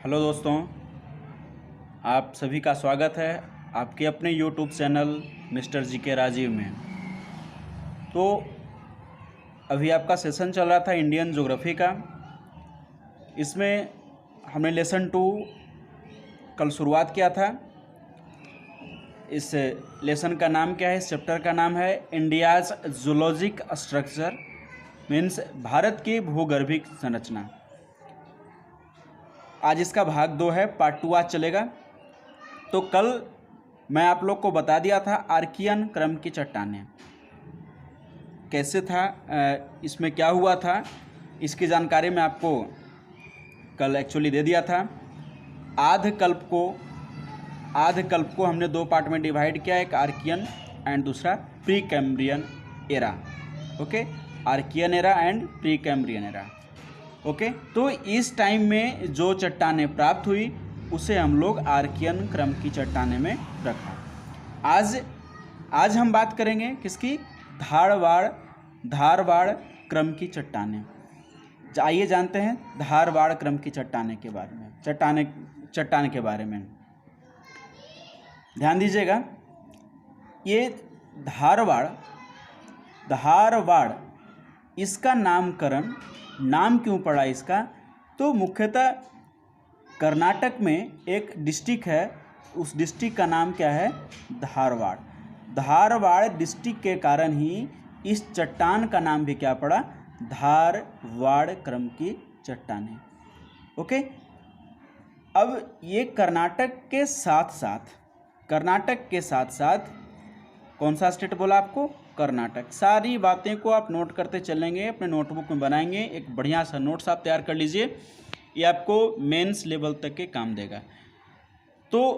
Hello दोस्तों, आप सभी का स्वागत है आपके अपने यूट्यूब चैनल मिस्टर जी के राजीव में। तो अभी आपका सेशन चल रहा था इंडियन ज्योग्राफी का। इसमें हमने लेसन 2 कल शुरुआत किया था। इस लेसन का नाम क्या है, इस चैप्टर का नाम है India's zoologic structure, means Bharat की भूगर्भिक संरचना। आज इसका भाग 2 है, पार्ट 2 आज चलेगा। तो कल मैं आप लोग को बता दिया था आर्कियन क्रम की चट्टानें कैसे था, इसमें क्या हुआ था, इसकी जानकारी मैं आपको कल एक्चुअली दे दिया था। आध कल्प को हमने 2 पार्ट में डिवाइड किया, एक आर्कियन एंड दूसरा Precambrian era. Okay, Archaean era and Precambrian era. Okay, तो इस टाइम में जो चट्टानें प्राप्त हुई उसे हम लोग आर्कियन क्रम की चट्टानें में रखा। आज हम बात करेंगे किसकी, धारवाड़ क्रम की चट्टानें। आइए जानते हैं धारवाड़ क्रम की चट्टाने के बारे में, चट्टान के बारे में। ध्यान दीजिएगा, ये धारवाड़ इसका नामकरण नाम क्यों पड़ा इसका, तो मुख्यतः कर्नाटक में एक डिस्ट्रिक्ट है, उस डिस्ट्रिक्ट का नाम क्या है, धारवाड़ डिस्ट्रिक्ट के कारण ही इस चट्टान का नाम भी क्या पड़ा, धारवाड़ क्रम की चट्टानें। ओके, अब ये कर्नाटक के साथ साथ कौन सा स्टेट बोला आपको, कर्नाटक। सारी बातें को आप नोट करते चलेंगे, अपने नोटबुक में बनाएंगे, एक बढ़िया सा नोट्स आप तैयार कर लीजिए, ये आपको मेंस लेवल तक के काम देगा। तो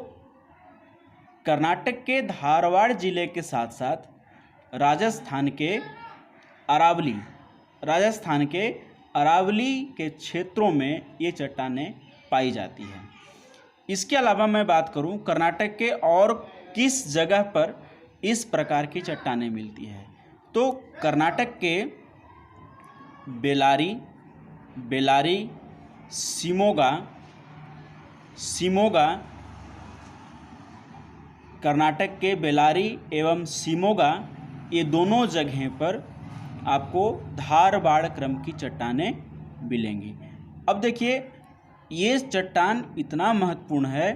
कर्नाटक के धारवाड़ जिले के साथ साथ राजस्थान के अरावली के क्षेत्रों में ये चट्टानें पाई जाती हैं। इसके अलावा मैं बात करूं बेलारी के और किस जगह पर इस प्रकार की चट्टानें मिलती है, तो कर्नाटक के बेलारी, शिमोगा, कर्नाटक के बेलारी एवं शिमोगा, ये दोनों जगह पर आपको धारवाड़ क्रम की चट्टानें मिलेंगी। अब देखिए, ये चट्टान इतना महत्वपूर्ण है,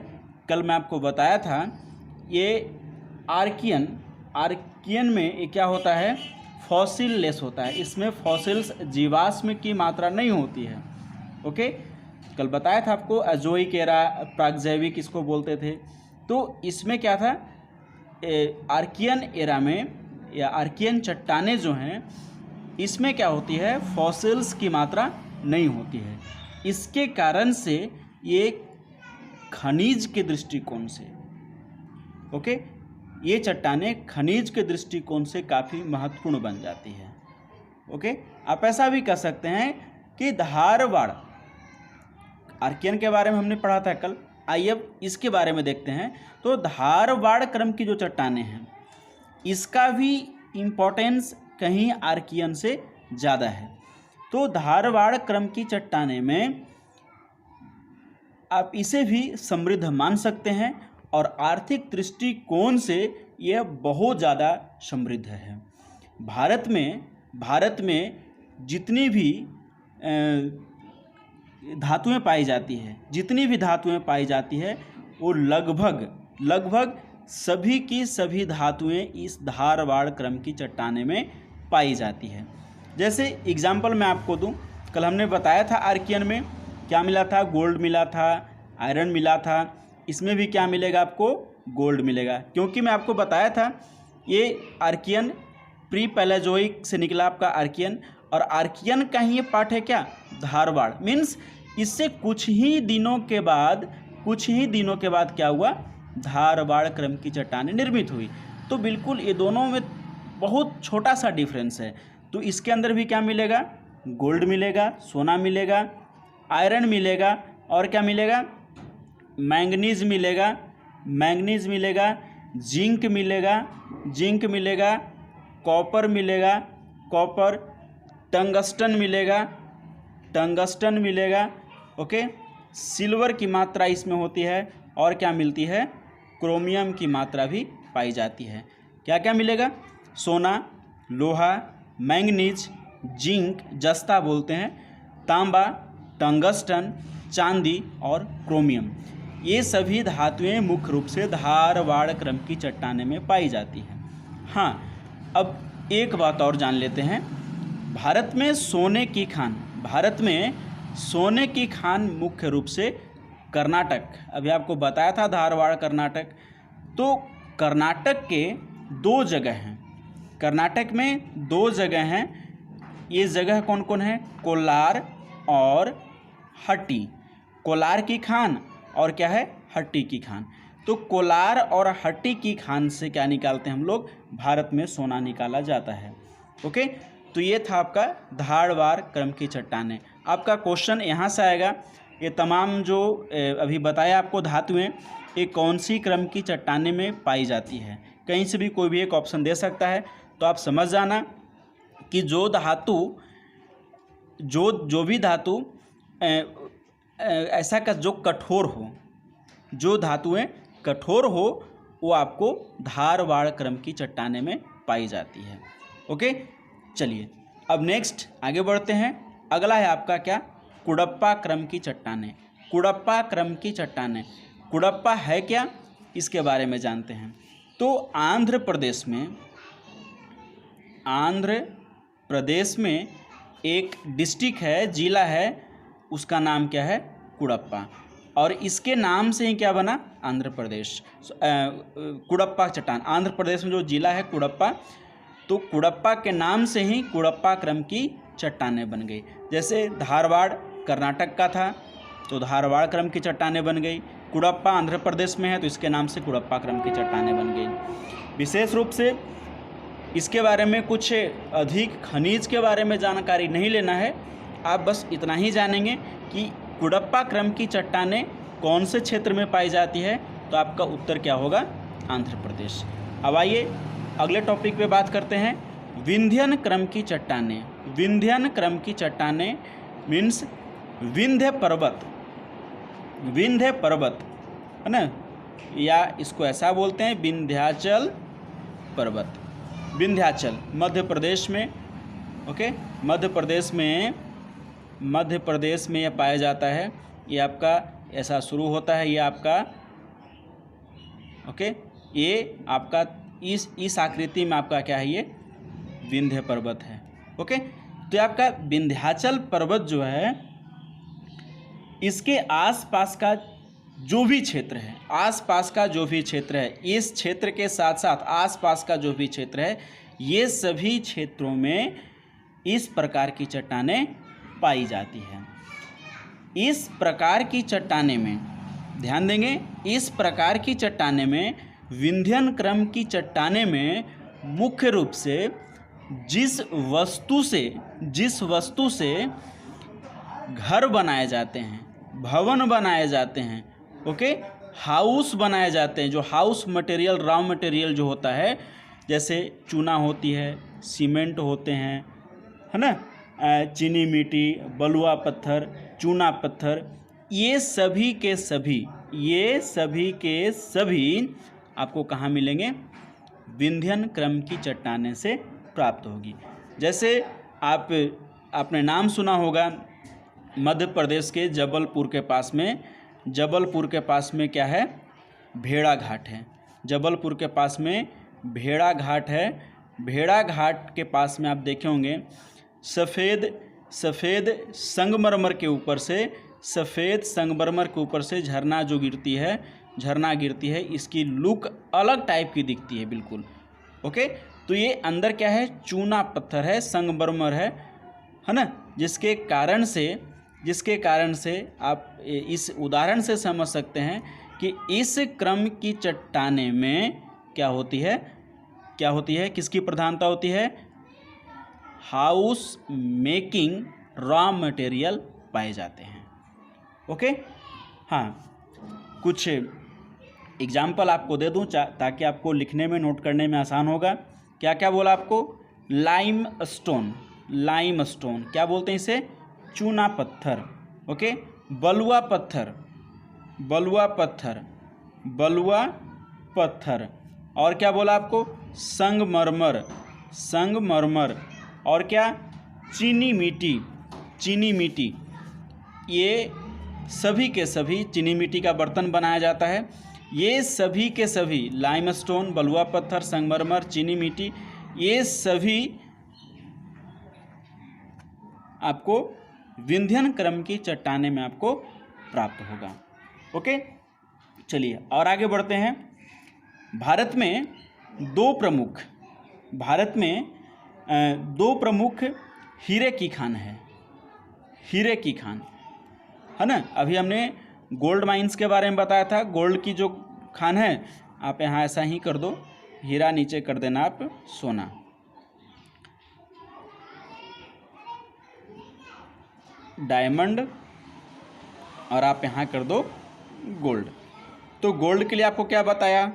कल मैं आपको बताया था, ये आर्कियन में ये क्या होता है, फॉसिल लेस होता है, इसमें फॉसिल्स जीवाश्म की मात्रा नहीं होती है। ओके, कल बताया था आपको अजोइक एरा, प्रागजैविक इसको बोलते थे। तो इसमें क्या था, आर्कियन एरा में या आर्कियन चट्टानें जो हैं, इसमें क्या होती है, फॉसिल्स की मात्रा नहीं होती है। इसके कारण से ये खनिज के दृष्टिकोण से, ओके, ये चट्टानें खनिज के दृष्टिकोण से काफ़ी महत्वपूर्ण बन जाती है। ओके, आप ऐसा भी कह सकते हैं कि धारवाड़, आर्कियन के बारे में हमने पढ़ा था कल, आइए अब इसके बारे में देखते हैं। तो धारवाड़ क्रम की जो चट्टानें हैं, इसका भी इम्पोर्टेंस कहीं आर्कियन से ज़्यादा है। तो धारवाड़ क्रम की चट्टानें में आप इसे भी समृद्ध मान सकते हैं और आर्थिक दृष्टिकोण से यह बहुत ज़्यादा समृद्ध है। भारत में जितनी भी धातुएं पाई जाती है, वो लगभग सभी की सभी धातुएं इस धारवाड़ क्रम की चट्टाने में पाई जाती है। जैसे एग्जाम्पल मैं आपको दूं, कल हमने बताया था आर्कियन में क्या मिला था, गोल्ड मिला था, आयरन मिला था। इसमें भी क्या मिलेगा आपको, गोल्ड मिलेगा, क्योंकि मैं आपको बताया था ये आर्कियन प्री पैलेजोइक से निकला आपका आर्कियन, और आर्कियन का ही ये पार्ट है क्या, धारवाड़। मीन्स इससे कुछ ही दिनों के बाद क्या हुआ, धारवाड़ क्रम की चट्टानें निर्मित हुई। तो बिल्कुल ये दोनों में बहुत छोटा सा डिफरेंस है। तो इसके अंदर भी क्या मिलेगा, गोल्ड मिलेगा, सोना मिलेगा, आयरन मिलेगा, और क्या मिलेगा, मैंगनीज मिलेगा, जिंक मिलेगा, कॉपर मिलेगा, टंगस्टन मिलेगा। ओके, सिल्वर की मात्रा इसमें होती है और क्या मिलती है, क्रोमियम की मात्रा भी पाई जाती है। क्या क्या मिलेगा, सोना, लोहा, मैंगनीज, जिंक जस्ता बोलते हैं, तांबा, टंगस्टन, चांदी और क्रोमियम, ये सभी धातुएं मुख्य रूप से धारवाड़ क्रम की चट्टानें में पाई जाती हैं। हाँ, अब एक बात और जान लेते हैं, भारत में सोने की खान मुख्य रूप से कर्नाटक, अभी आपको बताया था धारवाड़ कर्नाटक, तो कर्नाटक के 2 जगह हैं, कर्नाटक में 2 जगह हैं। ये जगह कौन कौन है, कोलार और हट्टी, कोलार की खान और क्या है, हट्टी की खान। तो कोलार और हट्टी की खान से क्या निकालते हैं हम लोग, भारत में सोना निकाला जाता है। ओके, तो ये था आपका धारवाड़ क्रम की चट्टानें। आपका क्वेश्चन यहाँ से आएगा, ये तमाम जो अभी बताया आपको धातुएं, ये कौन सी क्रम की चट्टानें में पाई जाती है, कहीं से भी कोई भी एक ऑप्शन दे सकता है। तो आप समझ जाना कि जो भी धातु ऐसा का जो कठोर हो, जो धातुएं कठोर हो, वो आपको धारवाड़ क्रम की चट्टानें में पाई जाती है। ओके, चलिए अब नेक्स्ट आगे बढ़ते हैं। अगला है आपका क्या, कुडप्पा क्रम की चट्टानें। कुडप्पा क्रम की चट्टानें, कुडप्पा है क्या, इसके बारे में जानते हैं। तो आंध्र प्रदेश में एक डिस्ट्रिक्ट है, जिला है, उसका नाम क्या है, कुडप्पा, और इसके नाम से ही क्या बना, आंध्र प्रदेश। कुडप्पा चट्टान, आंध्र प्रदेश में जो जिला है कुडप्पा, तो कुडप्पा के नाम से ही कुडप्पा क्रम की चट्टानें बन गई। जैसे धारवाड़ कर्नाटक का था तो धारवाड़ क्रम की चट्टानें बन गई, कुडप्पा आंध्र प्रदेश में है तो इसके नाम से कुडप्पा क्रम की चट्टानें बन गई। विशेष रूप से इसके बारे में कुछ अधिक खनिज के बारे में जानकारी नहीं लेना है, आप बस इतना ही जानेंगे कि कुडप्पा क्रम की चट्टानें कौन से क्षेत्र में पाई जाती है, तो आपका उत्तर क्या होगा, आंध्र प्रदेश। अब आइए अगले टॉपिक पे बात करते हैं, विंध्यन क्रम की चट्टानें। विंध्यन क्रम की चट्टानें मीन्स विंध्य पर्वत है ना, या इसको ऐसा बोलते हैं विंध्याचल पर्वत। विंध्याचल मध्य प्रदेश में, ओके, मध्य प्रदेश में यह पाया जाता है। ये आपका ऐसा शुरू होता है, ये आपका ओके, ये आपका इस आकृति में आपका क्या है, ये विंध्य पर्वत है। ओके, तो आपका विंध्याचल पर्वत जो है, इसके आसपास का जो भी क्षेत्र है, इस क्षेत्र के साथ साथ आसपास का जो भी क्षेत्र है, ये सभी क्षेत्रों में इस प्रकार की चट्टानें पाई जाती हैं। इस प्रकार की चट्टानें में ध्यान देंगे, इस प्रकार की चट्टानें में, विंध्यन क्रम की चट्टानें में मुख्य रूप से जिस वस्तु से घर बनाए जाते हैं, भवन बनाए जाते हैं, ओके, हाउस बनाए जाते हैं, जो हाउस मटेरियल, रॉ मटेरियल जो होता है, जैसे चूना होती है, सीमेंट होते हैं, है ना, चीनी मिट्टी, बलुआ पत्थर, चूना पत्थर, ये सभी के सभी आपको कहाँ मिलेंगे, विंध्यन क्रम की चट्टानें से प्राप्त होगी। जैसे आपने नाम सुना होगा, मध्य प्रदेश के जबलपुर के पास में क्या है, भेड़ा घाट है। जबलपुर के पास में भेड़ा घाट है। भेड़ा घाट के पास में आप देखे होंगे सफ़ेद संगमरमर के ऊपर से झरना गिरती है, इसकी लुक अलग टाइप की दिखती है बिल्कुल। ओके, तो ये अंदर क्या है, चूना पत्थर है, संगमरमर है ना, जिसके कारण से आप इस उदाहरण से समझ सकते हैं कि इस क्रम की चट्टानें में क्या होती है, किसकी प्रधानता होती है, हाउस मेकिंग रॉ मटेरियल पाए जाते हैं। ओके, हाँ, कुछ एग्जाम्पल आपको दे दूं ताकि आपको लिखने में, नोट करने में आसान होगा। क्या क्या बोला आपको, लाइमस्टोन, क्या बोलते हैं इसे, चूना पत्थर। ओके, बलुआ पत्थर, बलुआ पत्थर, बलुआ पत्थर। और क्या बोला आपको? संगमरमर, संगमरमर। और क्या? चीनी मिट्टी, चीनी मिट्टी। ये सभी के सभी चीनी मिट्टी का बर्तन बनाया जाता है। ये सभी के सभी लाइमस्टोन, बलुआ पत्थर, संगमरमर, चीनी मिट्टी, ये सभी आपको विंध्यन क्रम की चट्टाने में आपको प्राप्त होगा। ओके, चलिए और आगे बढ़ते हैं। भारत में दो प्रमुख हीरे की खान है, हीरे की खान है ना। अभी हमने गोल्ड माइंस के बारे में बताया था। गोल्ड की जो खान है, आप यहाँ ऐसा ही कर दो, हीरा नीचे कर देना आप सोना। डायमंड और आप यहाँ कर दो गोल्ड। तो गोल्ड के लिए आपको क्या बताया?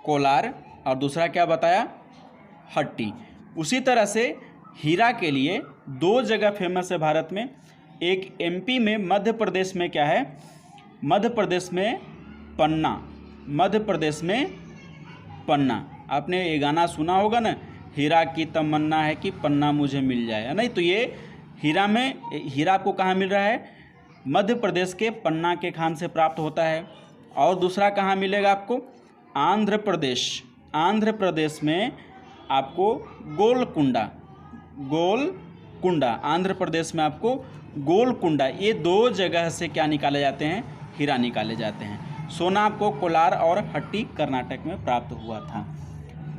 कोलार, और दूसरा क्या बताया? हट्टी। उसी तरह से हीरा के लिए दो जगह फेमस है भारत में। एक एमपी में, मध्य प्रदेश में क्या है? मध्य प्रदेश में पन्ना, मध्य प्रदेश में पन्ना। आपने ये गाना सुना होगा ना, हीरा की तमन्ना है कि पन्ना मुझे मिल जाए, है नहीं? तो ये हीरा आपको कहाँ मिल रहा है? मध्य प्रदेश के पन्ना के खान से प्राप्त होता है। और दूसरा कहाँ मिलेगा आपको? आंध्र प्रदेश, आंध्र प्रदेश में आपको गोलकुंडा, गोलकुंडा, आंध्र प्रदेश में आपको गोलकुंडा, ये दो जगह से क्या निकाले जाते हैं? हीरा निकाले जाते हैं। सोना आपको कोलार और हट्टी कर्नाटक में प्राप्त हुआ था।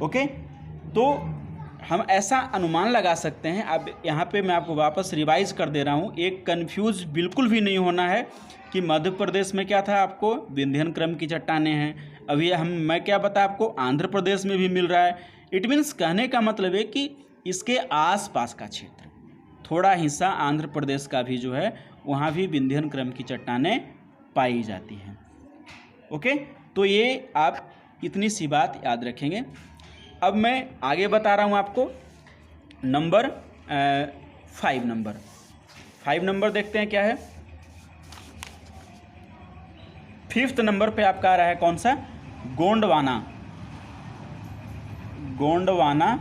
ओके, तो हम ऐसा अनुमान लगा सकते हैं। अब यहाँ पे मैं आपको वापस रिवाइज कर दे रहा हूँ, एक कंफ्यूज बिल्कुल भी नहीं होना है कि मध्य प्रदेश में क्या था, आपको विंध्यन क्रम की चट्टानें हैं। अभी मैं क्या बताया आपको, आंध्र प्रदेश में भी मिल रहा है। इट मीन्स कहने का मतलब है कि इसके आसपास का क्षेत्र, थोड़ा हिस्सा आंध्र प्रदेश का भी जो है, वहाँ भी विंध्यन क्रम की चट्टानें पाई जाती हैं। ओके, तो ये आप इतनी सी बात याद रखेंगे। अब मैं आगे बता रहा हूँ आपको नंबर 5 नंबर देखते हैं क्या है। 5th नंबर पे आपका आ रहा है कौन सा? गोंडवाना, गोंडवाना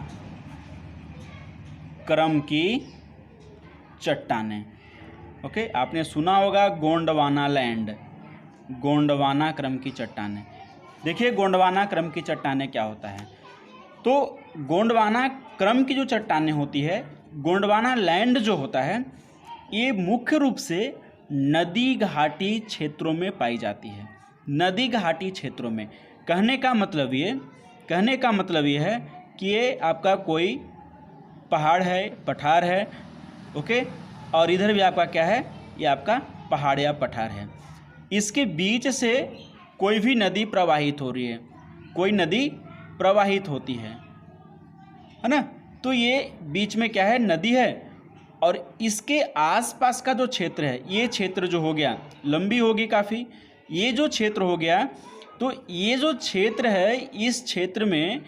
क्रम की चट्टानें। ओके, आपने सुना होगा गोंडवाना लैंड, गोंडवाना क्रम की चट्टानें। देखिए गोंडवाना क्रम की चट्टानें क्या होता है। तो गोंडवाना क्रम की जो चट्टानें होती है, गोंडवाना लैंड जो होता है, ये मुख्य रूप से नदी घाटी क्षेत्रों में पाई जाती है। नदी घाटी क्षेत्रों में कहने का मतलब ये है कि ये आपका कोई पहाड़ है, पठार है। ओके, और इधर भी आपका क्या है? ये आपका पहाड़ या पठार है। इसके बीच से कोई भी नदी प्रवाहित हो रही है, कोई नदी प्रवाहित होती है ना। तो ये बीच में क्या है? नदी है। और इसके आसपास का जो क्षेत्र है, ये क्षेत्र जो हो गया, लंबी होगी काफ़ी, ये जो क्षेत्र हो गया, तो ये जो क्षेत्र है, इस क्षेत्र में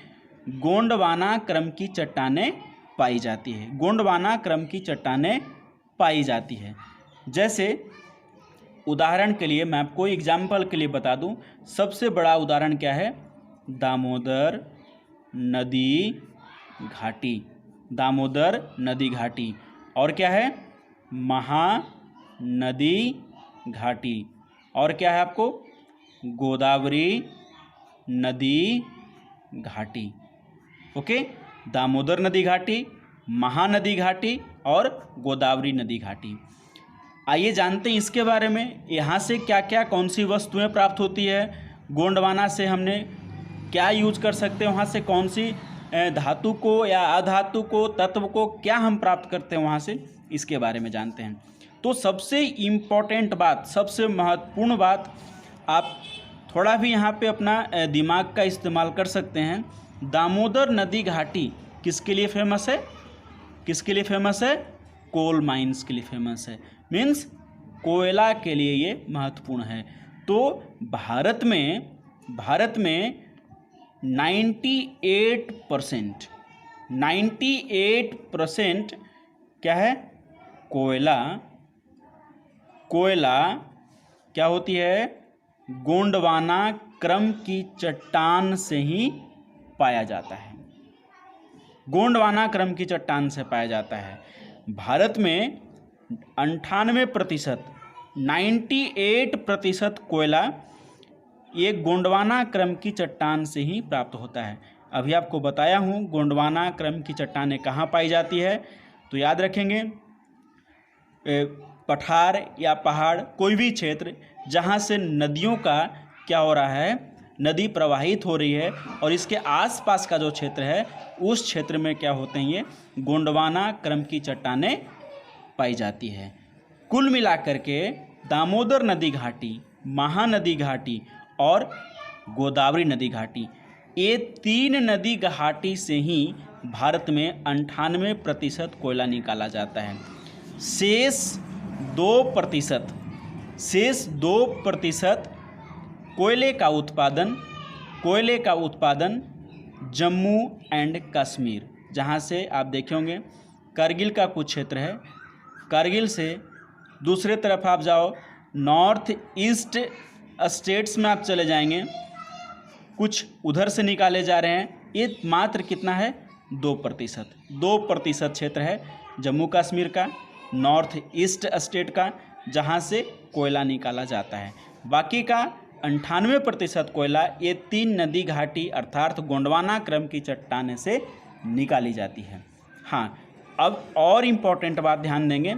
गोंडवाना क्रम की चट्टानें पाई जाती है, गोंडवाना क्रम की चट्टानें पाई जाती है। जैसे उदाहरण के लिए मैं आपको एग्जाम्पल के लिए बता दूं, सबसे बड़ा उदाहरण क्या है? दामोदर नदी घाटी, दामोदर नदी घाटी। और क्या है? महानदी घाटी। और क्या है आपको? गोदावरी नदी घाटी। ओके, दामोदर नदी घाटी, महानदी घाटी और गोदावरी नदी घाटी। आइए जानते हैं इसके बारे में, यहाँ से क्या क्या कौन सी वस्तुएं प्राप्त होती है। गोंडवाना से हमने क्या यूज कर सकते हैं, वहाँ से कौन सी धातु को या अधातु को, तत्व को क्या हम प्राप्त करते हैं वहाँ से, इसके बारे में जानते हैं। तो सबसे इम्पॉर्टेंट बात, सबसे महत्वपूर्ण बात, आप थोड़ा भी यहाँ पे अपना दिमाग का इस्तेमाल कर सकते हैं। दामोदर नदी घाटी किसके लिए फेमस है? किसके लिए फेमस है? कोल माइंस के लिए फेमस है। मीन्स कोयला के लिए ये महत्वपूर्ण है। तो भारत में 98% क्या है? कोयला कोयला क्या होती है, गोंडवाना क्रम की चट्टान से ही पाया जाता है। गोंडवाना क्रम की चट्टान से पाया जाता है। भारत में 98%, 98% कोयला ये गोंडवाना क्रम की चट्टान से ही प्राप्त होता है। अभी आपको बताया हूँ गोंडवाना क्रम की चट्टानें कहाँ पाई जाती है, तो याद रखेंगे पठार या पहाड़, कोई भी क्षेत्र जहाँ से नदियों का क्या हो रहा है, नदी प्रवाहित हो रही है और इसके आसपास का जो क्षेत्र है उस क्षेत्र में क्या होते हैं, ये गोंडवाना क्रम की चट्टानें पाई जाती है। कुल मिलाकर के दामोदर नदी घाटी, महानदी घाटी और गोदावरी नदी घाटी, ये 3 नदी घाटी से ही भारत में 98% कोयला निकाला जाता है। शेष 2% कोयले का उत्पादन जम्मू एंड कश्मीर, जहाँ से आप देखे होंगे कारगिल का कुछ क्षेत्र है, कारगिल से दूसरे तरफ आप जाओ नॉर्थ ईस्ट स्टेट्स में आप चले जाएंगे, कुछ उधर से निकाले जा रहे हैं। ये मात्र कितना है, 2% क्षेत्र है जम्मू कश्मीर का, नॉर्थ ईस्ट स्टेट का, जहाँ से कोयला निकाला जाता है। बाकी का 98% कोयला ये 3 नदी घाटी अर्थात गोंडवाना क्रम की चट्टाने से निकाली जाती है। हाँ, अब और इम्पोर्टेंट बात ध्यान देंगे।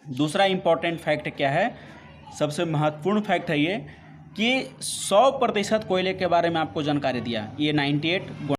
दूसरा इम्पोर्टेंट फैक्ट क्या है, सबसे महत्वपूर्ण फैक्ट है ये कि 100% कोयले के बारे में आपको जानकारी दिया। ये 98